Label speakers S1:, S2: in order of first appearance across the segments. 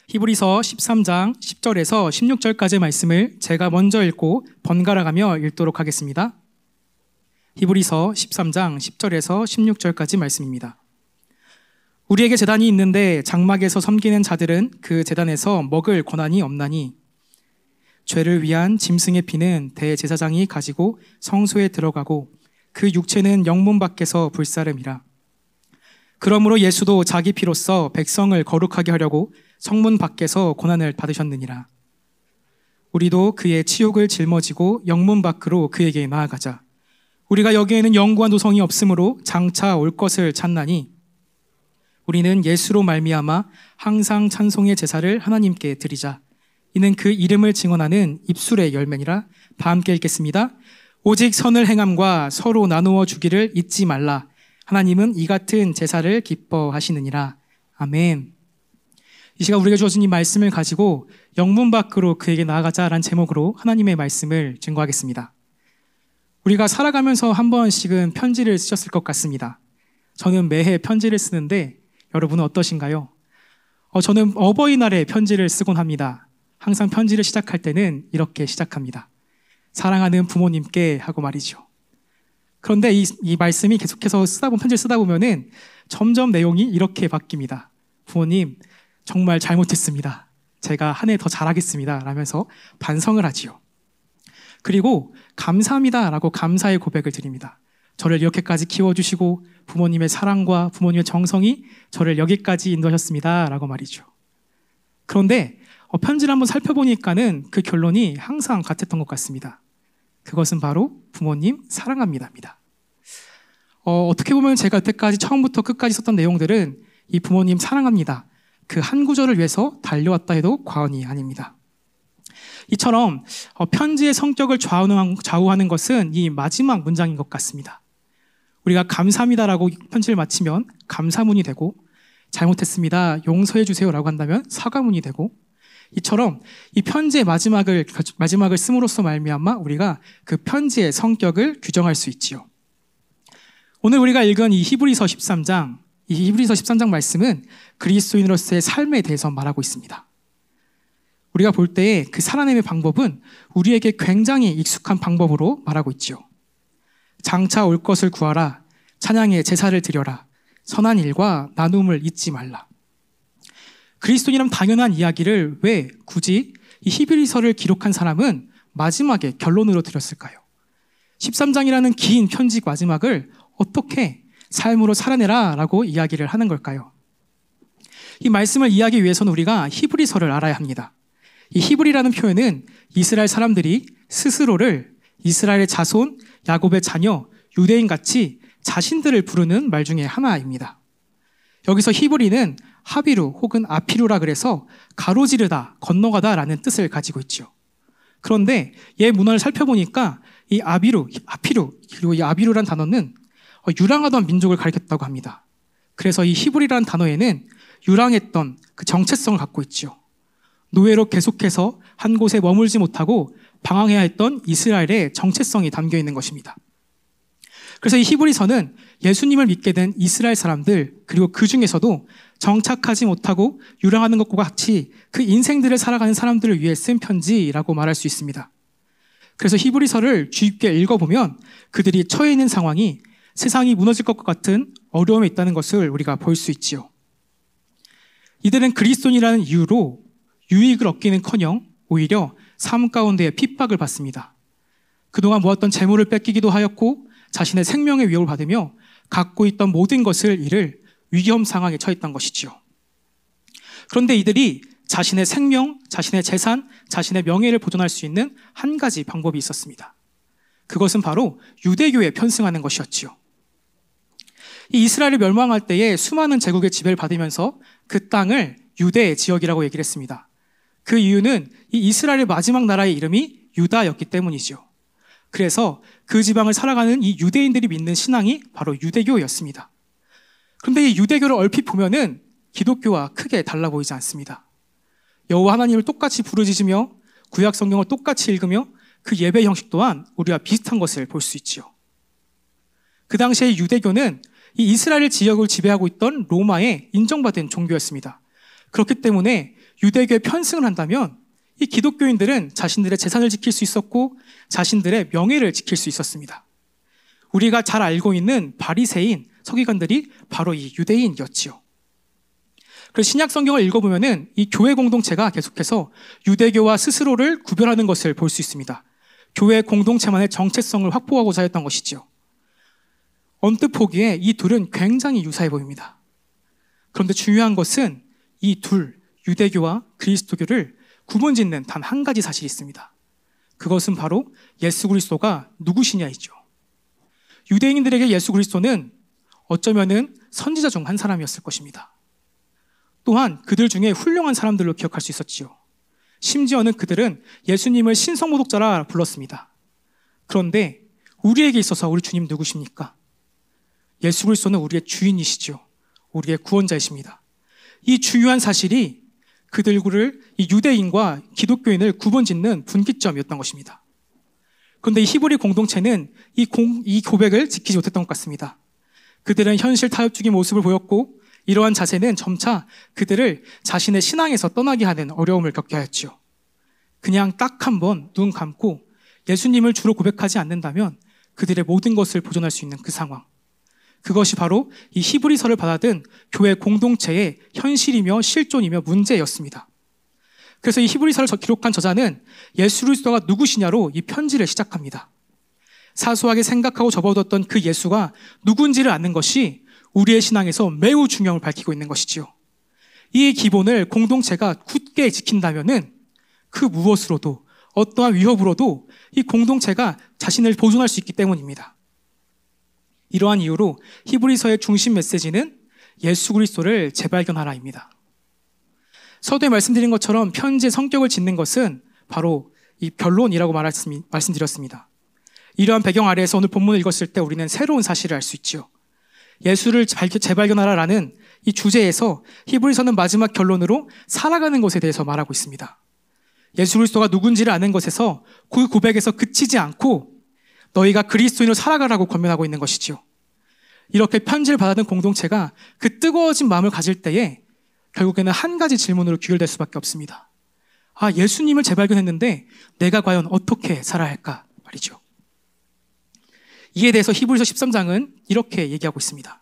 S1: 히브리서 13장 10절에서 16절까지의 말씀을 제가 먼저 읽고 번갈아가며 읽도록 하겠습니다. 히브리서 13장 10절에서 16절까지 말씀입니다. 우리에게 제단이 있는데 장막에서 섬기는 자들은 그 제단에서 먹을 권한이 없나니 죄를 위한 짐승의 피는 대제사장이 가지고 성소에 들어가고 그 육체는 영문 밖에서 불사름이라. 그러므로 예수도 자기 피로써 백성을 거룩하게 하려고 성문 밖에서 고난을 받으셨느니라. 우리도 그의 치욕을 짊어지고 영문 밖으로 그에게 나아가자. 우리가 여기에는 영구한 도성이 없으므로 장차 올 것을 찾나니 우리는 예수로 말미암아 항상 찬송의 제사를 하나님께 드리자. 이는 그 이름을 증언하는 입술의 열매니라. 다 함께 읽겠습니다. 오직 선을 행함과 서로 나누어 주기를 잊지 말라. 하나님은 이 같은 제사를 기뻐하시느니라. 아멘. 이 시간 우리가 주어진 이 말씀을 가지고 영문 밖으로 그에게 나아가자라는 제목으로 하나님의 말씀을 증거하겠습니다. 우리가 살아가면서 한 번씩은 편지를 쓰셨을 것 같습니다. 저는 매해 편지를 쓰는데 여러분은 어떠신가요? 저는 어버이날에 편지를 쓰곤 합니다. 항상 편지를 시작할 때는 이렇게 시작합니다. 사랑하는 부모님께 하고 말이죠. 그런데 이 말씀이 계속해서 편지를 쓰다 보면은 점점 내용이 이렇게 바뀝니다. 부모님, 정말 잘못했습니다. 제가 한 해 더 잘하겠습니다. 라면서 반성을 하지요. 그리고 감사합니다. 라고 감사의 고백을 드립니다. 저를 이렇게까지 키워주시고 부모님의 사랑과 부모님의 정성이 저를 여기까지 인도하셨습니다. 라고 말이죠. 그런데 편지를 한번 살펴보니까는 그 결론이 항상 같았던 것 같습니다. 그것은 바로 부모님 사랑합니다입니다. 어떻게 보면 제가 여태까지 처음부터 끝까지 썼던 내용들은 이 부모님 사랑합니다. 그 한 구절을 위해서 달려왔다 해도 과언이 아닙니다. 이처럼 편지의 성격을 좌우하는 것은 이 마지막 문장인 것 같습니다. 우리가 감사합니다라고 편지를 마치면 감사문이 되고 잘못했습니다, 용서해 주세요라고 한다면 사과문이 되고 이처럼 이 편지의 마지막을 씀으로써 말미암아 우리가 그 편지의 성격을 규정할 수 있지요. 오늘 우리가 읽은 이 히브리서 13장 말씀은 그리스도인으로서의 삶에 대해서 말하고 있습니다. 우리가 볼 때에 그 살아남의 방법은 우리에게 굉장히 익숙한 방법으로 말하고 있지요. 장차 올 것을 구하라. 찬양의 제사를 드려라. 선한 일과 나눔을 잊지 말라. 그리스도인이란 당연한 이야기를 왜 굳이 이 히브리서를 기록한 사람은 마지막에 결론으로 드렸을까요? 13장이라는 긴 편지 마지막을 어떻게 삶으로 살아내라 라고 이야기를 하는 걸까요? 이 말씀을 이해하기 위해서는 우리가 히브리서를 알아야 합니다. 이 히브리라는 표현은 이스라엘 사람들이 스스로를 이스라엘의 자손, 야곱의 자녀, 유대인같이 자신들을 부르는 말 중에 하나입니다. 여기서 히브리는 하비루 혹은 아피루라 그래서 가로지르다, 건너가다 라는 뜻을 가지고 있죠. 그런데 얘 문헌을 살펴보니까 이 아피루, 그리고 이 아비루란 단어는 유랑하던 민족을 가리켰다고 합니다. 그래서 이 히브리라는 단어에는 유랑했던 그 정체성을 갖고 있죠. 노예로 계속해서 한 곳에 머물지 못하고 방황해야 했던 이스라엘의 정체성이 담겨 있는 것입니다. 그래서 이 히브리서는 예수님을 믿게 된 이스라엘 사람들, 그리고 그 중에서도 정착하지 못하고 유랑하는 것과 같이 그 인생들을 살아가는 사람들을 위해 쓴 편지라고 말할 수 있습니다. 그래서 히브리서를 주의 깊게 읽어보면 그들이 처해 있는 상황이 세상이 무너질 것 같은 어려움에 있다는 것을 우리가 볼 수 있지요. 이들은 그리스도인이라는 이유로 유익을 얻기는커녕 오히려 삶 가운데 핍박을 받습니다. 그동안 모았던 재물을 뺏기기도 하였고 자신의 생명의 위협을 받으며 갖고 있던 모든 것을 잃을 위험 상황에 처했던 것이지요. 그런데 이들이 자신의 생명, 자신의 재산, 자신의 명예를 보존할 수 있는 한 가지 방법이 있었습니다. 그것은 바로 유대교에 편승하는 것이었지요. 이 이스라엘이 멸망할 때에 수많은 제국의 지배를 받으면서 그 땅을 유대 지역이라고 얘기를 했습니다. 그 이유는 이 이스라엘의 마지막 나라의 이름이 유다였기 때문이죠. 그래서 그 지방을 살아가는 이 유대인들이 믿는 신앙이 바로 유대교였습니다. 그런데 이 유대교를 얼핏 보면은 기독교와 크게 달라 보이지 않습니다. 여호와 하나님을 똑같이 부르짖으며 구약 성경을 똑같이 읽으며 그 예배 형식 또한 우리와 비슷한 것을 볼 수 있지요. 그 당시에 유대교는 이 이스라엘 지역을 지배하고 있던 로마에 인정받은 종교였습니다. 그렇기 때문에 유대교에 편승을 한다면 이 기독교인들은 자신들의 재산을 지킬 수 있었고 자신들의 명예를 지킬 수 있었습니다. 우리가 잘 알고 있는 바리새인, 서기관들이 바로 이 유대인이었지요. 그래서 신약 성경을 읽어보면은 이 교회 공동체가 계속해서 유대교와 스스로를 구별하는 것을 볼 수 있습니다. 교회 공동체만의 정체성을 확보하고자 했던 것이지요. 언뜻 보기에 이 둘은 굉장히 유사해 보입니다. 그런데 중요한 것은 이 둘, 유대교와 그리스도교를 구분짓는 단 한 가지 사실이 있습니다. 그것은 바로 예수 그리스도가 누구시냐이죠. 유대인들에게 예수 그리스도는 어쩌면은 선지자 중 한 사람이었을 것입니다. 또한 그들 중에 훌륭한 사람들로 기억할 수 있었지요. 심지어는 그들은 예수님을 신성모독자라 불렀습니다. 그런데 우리에게 있어서 우리 주님 누구십니까? 예수 그리스도는 우리의 주인이시죠. 우리의 구원자이십니다. 이 중요한 사실이 그들을 이 유대인과 기독교인을 구분짓는 분기점이었던 것입니다. 그런데 이 히브리 공동체는 이 고백을 지키지 못했던 것 같습니다. 그들은 현실 타협적인 모습을 보였고 이러한 자세는 점차 그들을 자신의 신앙에서 떠나게 하는 어려움을 겪게 하였지요. 그냥 딱 한 번 눈 감고 예수님을 주로 고백하지 않는다면 그들의 모든 것을 보존할 수 있는 그 상황. 그것이 바로 이 히브리서를 받아든 교회 공동체의 현실이며 실존이며 문제였습니다. 그래서 이 히브리서를 기록한 저자는 예수 그리스도가 누구시냐로 이 편지를 시작합니다. 사소하게 생각하고 접어뒀던 그 예수가 누군지를 아는 것이 우리의 신앙에서 매우 중요함을 밝히고 있는 것이지요. 이 기본을 공동체가 굳게 지킨다면은 그 무엇으로도 어떠한 위협으로도 이 공동체가 자신을 보존할 수 있기 때문입니다. 이러한 이유로 히브리서의 중심 메시지는 예수 그리스도를 재발견하라입니다. 서두에 말씀드린 것처럼 편지의 성격을 짓는 것은 바로 이 변론이라고 말씀드렸습니다. 이러한 배경 아래에서 오늘 본문을 읽었을 때 우리는 새로운 사실을 알 수 있지요. 예수를 재발견하라라는 이 주제에서 히브리서는 마지막 결론으로 살아가는 것에 대해서 말하고 있습니다. 예수 그리스도가 누군지를 아는 것에서 그 고백에서 그치지 않고 너희가 그리스도인으로 살아가라고 권면하고 있는 것이지요. 이렇게 편지를 받아든 공동체가 그 뜨거워진 마음을 가질 때에 결국에는 한 가지 질문으로 귀결될 수밖에 없습니다. 예수님을 재발견했는데 내가 과연 어떻게 살아야 할까 말이죠. 이에 대해서 히브리서 13장은 이렇게 얘기하고 있습니다.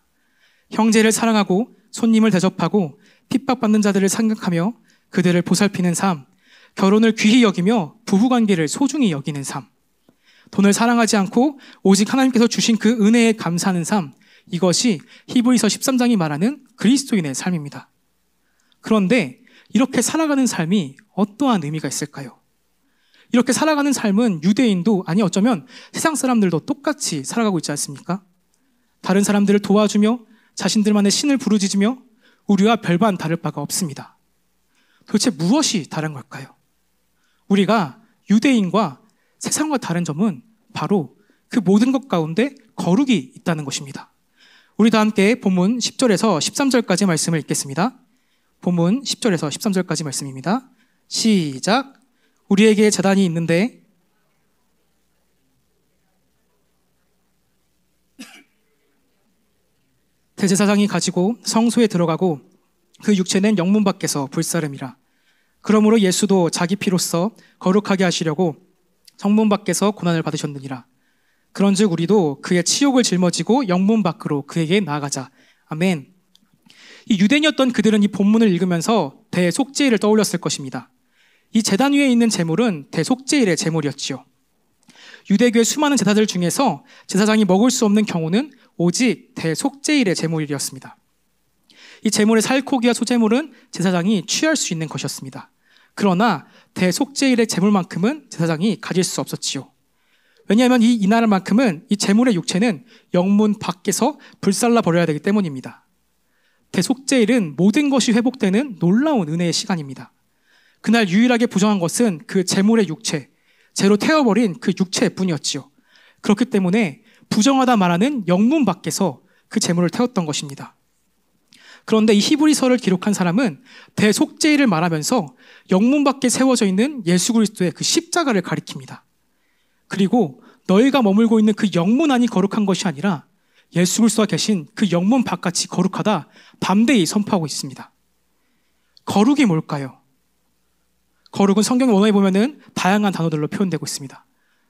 S1: 형제를 사랑하고 손님을 대접하고 핍박받는 자들을 생각하며 그들을 보살피는 삶, 결혼을 귀히 여기며 부부관계를 소중히 여기는 삶, 돈을 사랑하지 않고 오직 하나님께서 주신 그 은혜에 감사하는 삶, 이것이 히브리서 13장이 말하는 그리스도인의 삶입니다. 그런데 이렇게 살아가는 삶이 어떠한 의미가 있을까요? 이렇게 살아가는 삶은 유대인도 어쩌면 세상 사람들도 똑같이 살아가고 있지 않습니까? 다른 사람들을 도와주며 자신들만의 신을 부르짖으며 우리와 별반 다를 바가 없습니다. 도대체 무엇이 다른 걸까요? 우리가 유대인과 세상과 다른 점은 바로 그 모든 것 가운데 거룩이 있다는 것입니다. 우리 다 함께 본문 10절에서 13절까지 말씀을 읽겠습니다. 본문 10절에서 13절까지 말씀입니다. 시작. 우리에게 제단이 있는데 대제사장이 가지고 성소에 들어가고 그 육체는 영문 밖에서 불사름이라. 그러므로 예수도 자기 피로써 거룩하게 하시려고 성문 밖에서 고난을 받으셨느니라. 그런즉 우리도 그의 치욕을 짊어지고 영문 밖으로 그에게 나아가자. 아멘. 이 유대인이었던 그들은 이 본문을 읽으면서 대속죄일을 떠올렸을 것입니다. 이 제단 위에 있는 제물은 대속죄일의 제물이었지요. 유대교의 수많은 제사들 중에서 제사장이 먹을 수 없는 경우는 오직 대속죄일의 제물이었습니다. 이 제물의 살코기와 소제물은 제사장이 취할 수 있는 것이었습니다. 그러나 대속죄일의 제물만큼은 제사장이 가질 수 없었지요. 왜냐하면 이날만큼은 이 제물의 육체는 영문 밖에서 불살라 버려야 되기 때문입니다. 대속죄일은 모든 것이 회복되는 놀라운 은혜의 시간입니다. 그날 유일하게 부정한 것은 그 제물의 육체, 죄로 태워버린 그 육체뿐이었지요. 그렇기 때문에 부정하다 말하는 영문 밖에서 그 제물을 태웠던 것입니다. 그런데 이 히브리서를 기록한 사람은 대속죄일을 말하면서 영문 밖에 세워져 있는 예수 그리스도의 그 십자가를 가리킵니다. 그리고 너희가 머물고 있는 그 영문 안이 거룩한 것이 아니라 예수 그리스도가 계신 그 영문 바깥이 거룩하다 밤대히 선포하고 있습니다. 거룩이 뭘까요? 거룩은 성경 원어에 보면은 다양한 단어들로 표현되고 있습니다.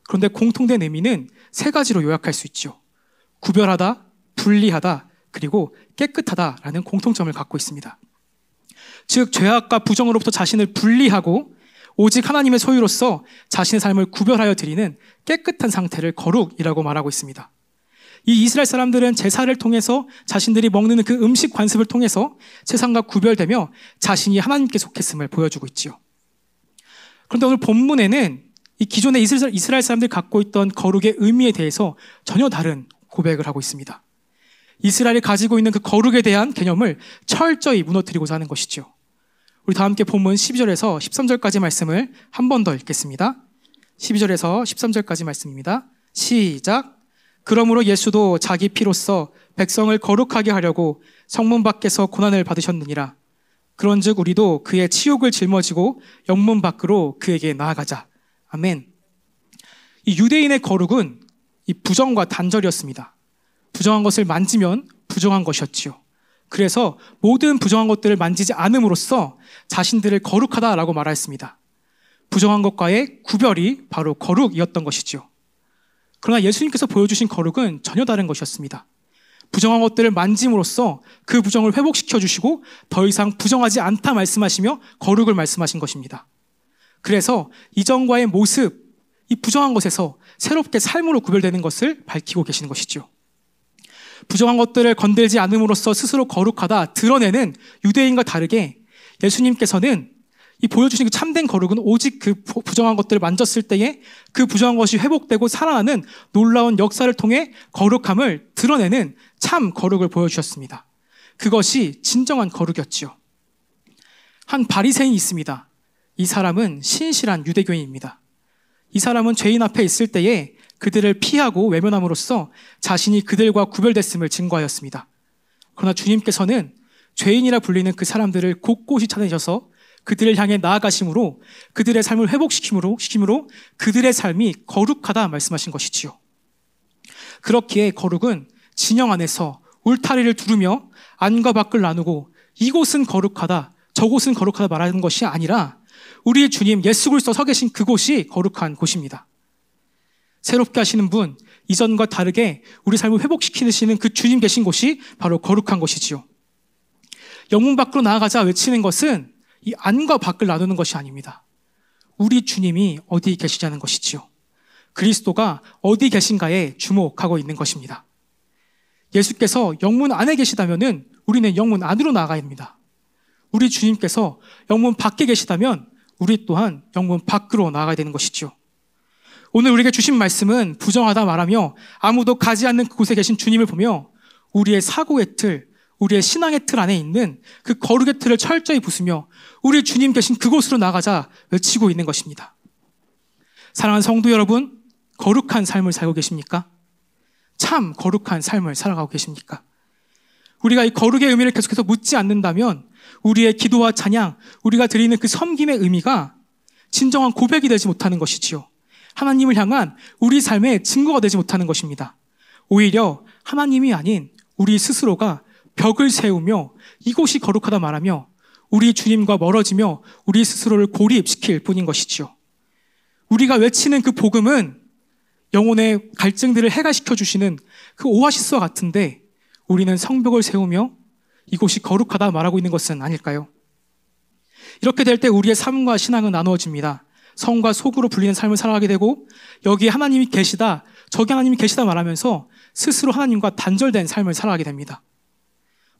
S1: 그런데 공통된 의미는 세 가지로 요약할 수 있죠. 구별하다, 분리하다, 그리고 깨끗하다라는 공통점을 갖고 있습니다. 즉 죄악과 부정으로부터 자신을 분리하고 오직 하나님의 소유로서 자신의 삶을 구별하여 드리는 깨끗한 상태를 거룩이라고 말하고 있습니다. 이 이스라엘 사람들은 제사를 통해서 자신들이 먹는 그 음식 관습을 통해서 세상과 구별되며 자신이 하나님께 속했음을 보여주고 있지요. 그런데 오늘 본문에는 이 기존의 이스라엘 사람들이 갖고 있던 거룩의 의미에 대해서 전혀 다른 고백을 하고 있습니다. 이스라엘이 가지고 있는 그 거룩에 대한 개념을 철저히 무너뜨리고자 하는 것이죠. 우리 다 함께 본문 12절에서 13절까지 말씀을 한 번 더 읽겠습니다. 12절에서 13절까지 말씀입니다. 시작. 그러므로 예수도 자기 피로써 백성을 거룩하게 하려고 성문 밖에서 고난을 받으셨느니라. 그런즉 우리도 그의 치욕을 짊어지고 영문 밖으로 그에게 나아가자. 아멘. 이 유대인의 거룩은 이 부정과 단절이었습니다. 부정한 것을 만지면 부정한 것이었지요. 그래서 모든 부정한 것들을 만지지 않음으로써 자신들을 거룩하다라고 말하였습니다. 부정한 것과의 구별이 바로 거룩이었던 것이지요. 그러나 예수님께서 보여주신 거룩은 전혀 다른 것이었습니다. 부정한 것들을 만짐으로써 그 부정을 회복시켜 주시고 더 이상 부정하지 않다 말씀하시며 거룩을 말씀하신 것입니다. 그래서 이전과의 모습, 이 부정한 것에서 새롭게 삶으로 구별되는 것을 밝히고 계시는 것이죠. 부정한 것들을 건들지 않음으로써 스스로 거룩하다 드러내는 유대인과 다르게 예수님께서는 이 보여주신 그 참된 거룩은 오직 그 부정한 것들을 만졌을 때에 그 부정한 것이 회복되고 살아나는 놀라운 역사를 통해 거룩함을 드러내는 참 거룩을 보여주셨습니다. 그것이 진정한 거룩이었지요. 한 바리새인이 있습니다. 이 사람은 신실한 유대교인입니다. 이 사람은 죄인 앞에 있을 때에 그들을 피하고 외면함으로써 자신이 그들과 구별됐음을 증거하였습니다. 그러나 주님께서는 죄인이라 불리는 그 사람들을 곳곳이 찾아내셔서 그들을 향해 나아가심으로 그들의 삶을 회복시킴으로 그들의 삶이 거룩하다 말씀하신 것이지요. 그렇기에 거룩은 진영 안에서 울타리를 두르며 안과 밖을 나누고 이곳은 거룩하다 저곳은 거룩하다 말하는 것이 아니라 우리의 주님 예수 그리스도 서 계신 그곳이 거룩한 곳입니다. 새롭게 하시는 분, 이전과 다르게 우리 삶을 회복시키시는 그 주님 계신 곳이 바로 거룩한 것이지요. 영문 밖으로 나아가자 외치는 것은 이 안과 밖을 나누는 것이 아닙니다. 우리 주님이 어디 계시냐는 것이지요. 그리스도가 어디 계신가에 주목하고 있는 것입니다. 예수께서 영문 안에 계시다면 우리는 영문 안으로 나아가야 합니다. 우리 주님께서 영문 밖에 계시다면 우리 또한 영문 밖으로 나아가야 되는 것이지요. 오늘 우리에게 주신 말씀은 부정하다 말하며 아무도 가지 않는 그곳에 계신 주님을 보며 우리의 사고의 틀, 우리의 신앙의 틀 안에 있는 그 거룩의 틀을 철저히 부수며 우리 주님 계신 그곳으로 나가자 외치고 있는 것입니다. 사랑하는 성도 여러분, 거룩한 삶을 살고 계십니까? 참 거룩한 삶을 살아가고 계십니까? 우리가 이 거룩의 의미를 계속해서 묻지 않는다면 우리의 기도와 찬양, 우리가 드리는 그 섬김의 의미가 진정한 고백이 되지 못하는 것이지요. 하나님을 향한 우리 삶의 증거가 되지 못하는 것입니다. 오히려 하나님이 아닌 우리 스스로가 벽을 세우며 이곳이 거룩하다 말하며 우리 주님과 멀어지며 우리 스스로를 고립시킬 뿐인 것이지요. 우리가 외치는 그 복음은 영혼의 갈증들을 해결시켜 주시는 그 오아시스와 같은데 우리는 성벽을 세우며 이곳이 거룩하다 말하고 있는 것은 아닐까요? 이렇게 될 때 우리의 삶과 신앙은 나누어집니다. 성과 속으로 불리는 삶을 살아가게 되고 여기에 하나님이 계시다, 저기 하나님이 계시다 말하면서 스스로 하나님과 단절된 삶을 살아가게 됩니다.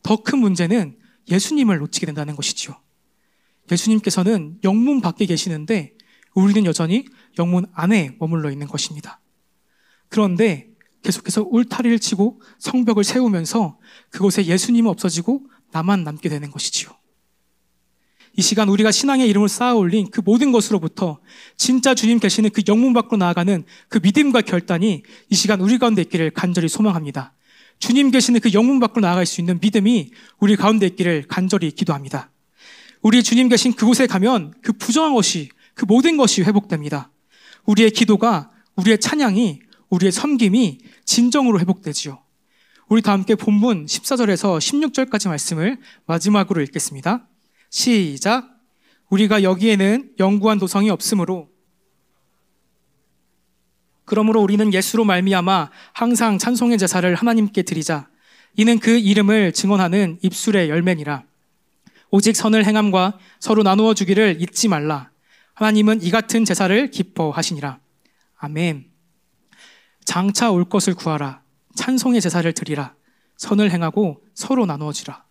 S1: 더 큰 문제는 예수님을 놓치게 된다는 것이지요. 예수님께서는 영문 밖에 계시는데 우리는 여전히 영문 안에 머물러 있는 것입니다. 그런데 계속해서 울타리를 치고 성벽을 세우면서 그곳에 예수님은 없어지고 나만 남게 되는 것이지요. 이 시간 우리가 신앙의 이름을 쌓아 올린 그 모든 것으로부터 진짜 주님 계시는 그 영문 밖으로 나아가는 그 믿음과 결단이 이 시간 우리 가운데 있기를 간절히 소망합니다. 주님 계시는 그 영문 밖으로 나아갈 수 있는 믿음이 우리 가운데 있기를 간절히 기도합니다. 우리 주님 계신 그곳에 가면 그 부정한 것이, 그 모든 것이 회복됩니다. 우리의 기도가, 우리의 찬양이, 우리의 섬김이 진정으로 회복되지요. 우리 다 함께 본문 14절에서 16절까지 말씀을 마지막으로 읽겠습니다. 시작. 우리가 여기에는 영구한 도성이 없으므로 그러므로 우리는 예수로 말미암아 항상 찬송의 제사를 하나님께 드리자. 이는 그 이름을 증언하는 입술의 열매니라. 오직 선을 행함과 서로 나누어 주기를 잊지 말라. 하나님은 이 같은 제사를 기뻐하시니라. 아멘. 장차 올 것을 구하라. 찬송의 제사를 드리라. 선을 행하고 서로 나누어 주라.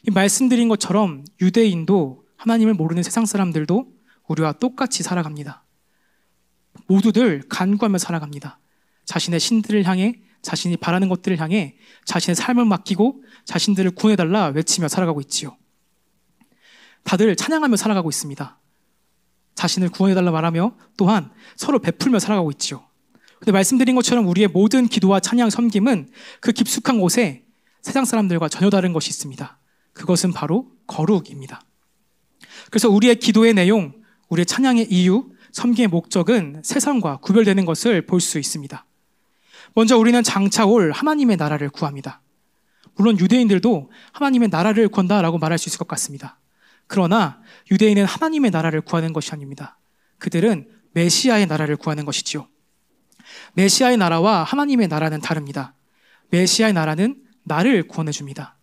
S1: 이 말씀드린 것처럼 유대인도 하나님을 모르는 세상 사람들도 우리와 똑같이 살아갑니다. 모두들 간구하며 살아갑니다. 자신의 신들을 향해, 자신이 바라는 것들을 향해 자신의 삶을 맡기고 자신들을 구해달라 외치며 살아가고 있지요. 다들 찬양하며 살아가고 있습니다. 자신을 구원해달라 말하며 또한 서로 베풀며 살아가고 있지요. 근데 말씀드린 것처럼 우리의 모든 기도와 찬양, 섬김은 그 깊숙한 곳에 세상 사람들과 전혀 다른 것이 있습니다. 그것은 바로 거룩입니다. 그래서 우리의 기도의 내용, 우리의 찬양의 이유, 섬김의 목적은 세상과 구별되는 것을 볼 수 있습니다. 먼저 우리는 장차 올 하나님의 나라를 구합니다. 물론 유대인들도 하나님의 나라를 구한다라고 말할 수 있을 것 같습니다. 그러나 유대인은 하나님의 나라를 구하는 것이 아닙니다. 그들은 메시아의 나라를 구하는 것이지요. 메시아의 나라와 하나님의 나라는 다릅니다. 메시아의 나라는 나를 구원해 줍니다.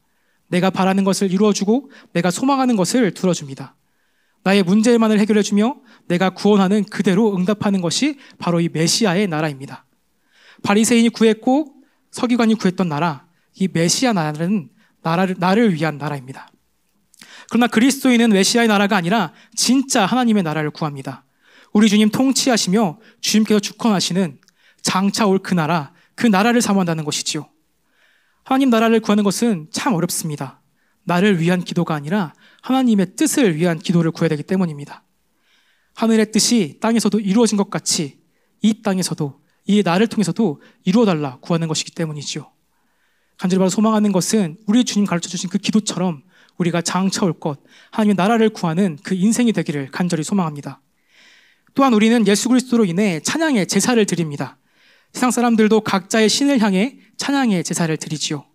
S1: 내가 바라는 것을 이루어주고 내가 소망하는 것을 들어줍니다. 나의 문제만을 해결해주며 내가 구원하는 그대로 응답하는 것이 바로 이 메시아의 나라입니다. 바리새인이 구했고 서기관이 구했던 나라, 이 메시아 나라는 나를 위한 나라입니다. 그러나 그리스도인은 메시아의 나라가 아니라 진짜 하나님의 나라를 구합니다. 우리 주님 통치하시며 주님께서 주권하시는 장차 올 그 나라, 그 나라를 사모한다는 것이지요. 하나님 나라를 구하는 것은 참 어렵습니다. 나를 위한 기도가 아니라 하나님의 뜻을 위한 기도를 구해야 되기 때문입니다. 하늘의 뜻이 땅에서도 이루어진 것 같이 이 땅에서도, 이 나를 통해서도 이루어달라 구하는 것이기 때문이지요. 간절히 바로 소망하는 것은 우리 주님 가르쳐주신 그 기도처럼 우리가 장차 올 것, 하나님의 나라를 구하는 그 인생이 되기를 간절히 소망합니다. 또한 우리는 예수 그리스도로 인해 찬양의 제사를 드립니다. 세상 사람들도 각자의 신을 향해 찬양의 제사를 드리지요.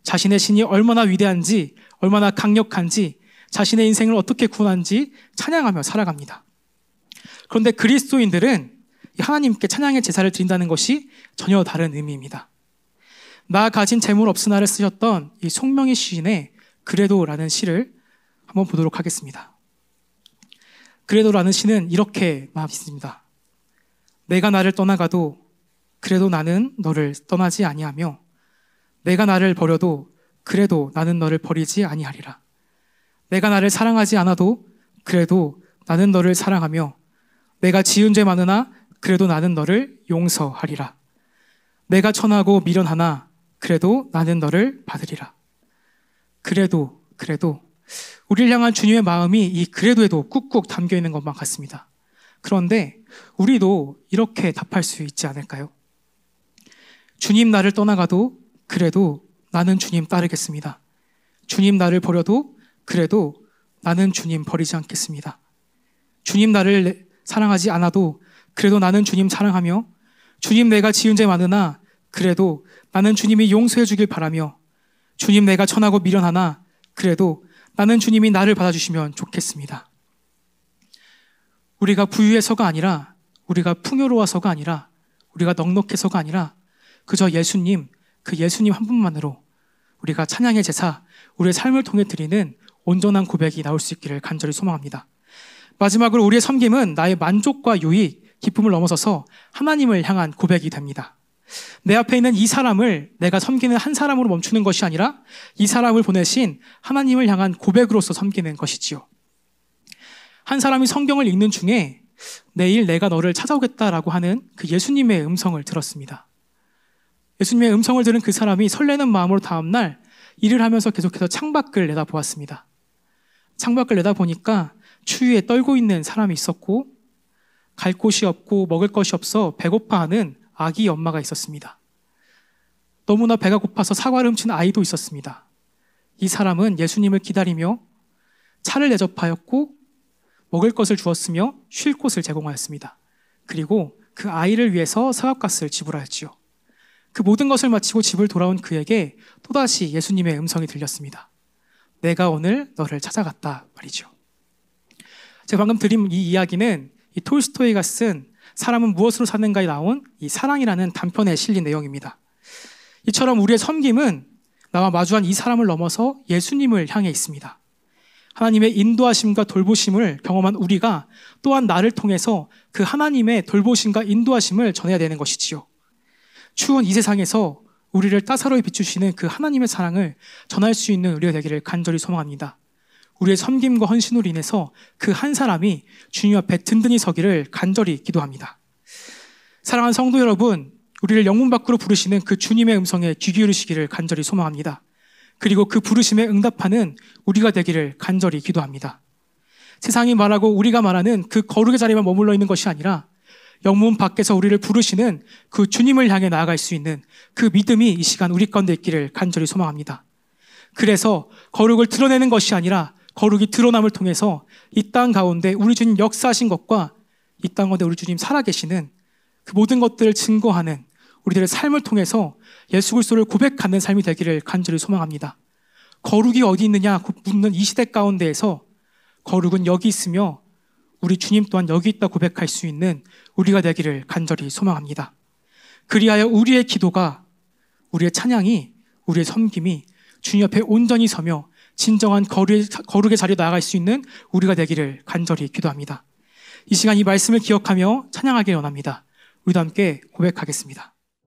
S1: 자신의 신이 얼마나 위대한지, 얼마나 강력한지, 자신의 인생을 어떻게 구원한지 찬양하며 살아갑니다. 그런데 그리스도인들은 하나님께 찬양의 제사를 드린다는 것이 전혀 다른 의미입니다. 나 가진 재물 없으나를 쓰셨던 이 송명희 시인의 그래도라는 시를 한번 보도록 하겠습니다. 그래도라는 시는 이렇게 말했습니다. 내가 나를 떠나가도 그래도 나는 너를 떠나지 아니하며 내가 나를 버려도 그래도 나는 너를 버리지 아니하리라. 내가 나를 사랑하지 않아도 그래도 나는 너를 사랑하며 내가 지은 죄 많으나 그래도 나는 너를 용서하리라. 내가 천하고 미련하나 그래도 나는 너를 받으리라. 그래도 우리를 향한 주님의 마음이 이 그래도에도 꾹꾹 담겨 있는 것만 같습니다. 그런데 우리도 이렇게 답할 수 있지 않을까요? 주님 나를 떠나가도 그래도 나는 주님 따르겠습니다. 주님 나를 버려도 그래도 나는 주님 버리지 않겠습니다. 주님 나를 사랑하지 않아도 그래도 나는 주님 사랑하며 주님 내가 지은 죄 많으나 그래도 나는 주님이 용서해 주길 바라며 주님 내가 천하고 미련하나 그래도 나는 주님이 나를 받아주시면 좋겠습니다. 우리가 부유해서가 아니라, 우리가 풍요로워서가 아니라, 우리가 넉넉해서가 아니라 그저 예수님, 그 예수님 한 분만으로 우리가 찬양의 제사, 우리의 삶을 통해 드리는 온전한 고백이 나올 수 있기를 간절히 소망합니다. 마지막으로 우리의 섬김은 나의 만족과 유익, 기쁨을 넘어서서 하나님을 향한 고백이 됩니다. 내 앞에 있는 이 사람을 내가 섬기는 한 사람으로 멈추는 것이 아니라 이 사람을 보내신 하나님을 향한 고백으로서 섬기는 것이지요. 한 사람이 성경을 읽는 중에 내일 내가 너를 찾아오겠다라고 하는 그 예수님의 음성을 들었습니다. 예수님의 음성을 들은 그 사람이 설레는 마음으로 다음날 일을 하면서 계속해서 창밖을 내다보았습니다. 창밖을 내다보니까 추위에 떨고 있는 사람이 있었고 갈 곳이 없고 먹을 것이 없어 배고파하는 아기 엄마가 있었습니다. 너무나 배가 고파서 사과를 훔친 아이도 있었습니다. 이 사람은 예수님을 기다리며 차를 대접하였고 먹을 것을 주었으며 쉴 곳을 제공하였습니다. 그리고 그 아이를 위해서 사과값을 지불하였지요. 그 모든 것을 마치고 집을 돌아온 그에게 또다시 예수님의 음성이 들렸습니다. 내가 오늘 너를 찾아갔다 말이죠. 제가 방금 드린 이 이야기는 이 톨스토이가 쓴 사람은 무엇으로 사는가에 나온 이 사랑이라는 단편에 실린 내용입니다. 이처럼 우리의 섬김은 나와 마주한 이 사람을 넘어서 예수님을 향해 있습니다. 하나님의 인도하심과 돌보심을 경험한 우리가 또한 나를 통해서 그 하나님의 돌보심과 인도하심을 전해야 되는 것이지요. 추운 이 세상에서 우리를 따사로이 비추시는 그 하나님의 사랑을 전할 수 있는 우리가 되기를 간절히 소망합니다. 우리의 섬김과 헌신으로 인해서 그 한 사람이 주님 앞에 든든히 서기를 간절히 기도합니다. 사랑하는 성도 여러분, 우리를 영문 밖으로 부르시는 그 주님의 음성에 귀 기울이시기를 간절히 소망합니다. 그리고 그 부르심에 응답하는 우리가 되기를 간절히 기도합니다. 세상이 말하고 우리가 말하는 그 거룩의 자리만 머물러 있는 것이 아니라 영문 밖에서 우리를 부르시는 그 주님을 향해 나아갈 수 있는 그 믿음이 이 시간 우리 가운데 있기를 간절히 소망합니다. 그래서 거룩을 드러내는 것이 아니라 거룩이 드러남을 통해서 이 땅 가운데 우리 주님 역사하신 것과 이 땅 가운데 우리 주님 살아계시는 그 모든 것들을 증거하는 우리들의 삶을 통해서 예수 그리스도를 고백하는 삶이 되기를 간절히 소망합니다. 거룩이 어디 있느냐 묻는 이 시대 가운데에서 거룩은 여기 있으며 우리 주님 또한 여기 있다 고백할 수 있는 우리가 되기를 간절히 소망합니다. 그리하여 우리의 기도가, 우리의 찬양이, 우리의 섬김이 주님 앞에 온전히 서며 진정한 거룩의 자리에 나아갈 수 있는 우리가 되기를 간절히 기도합니다. 이 시간 이 말씀을 기억하며 찬양하길 원합니다. 우리도 함께 고백하겠습니다.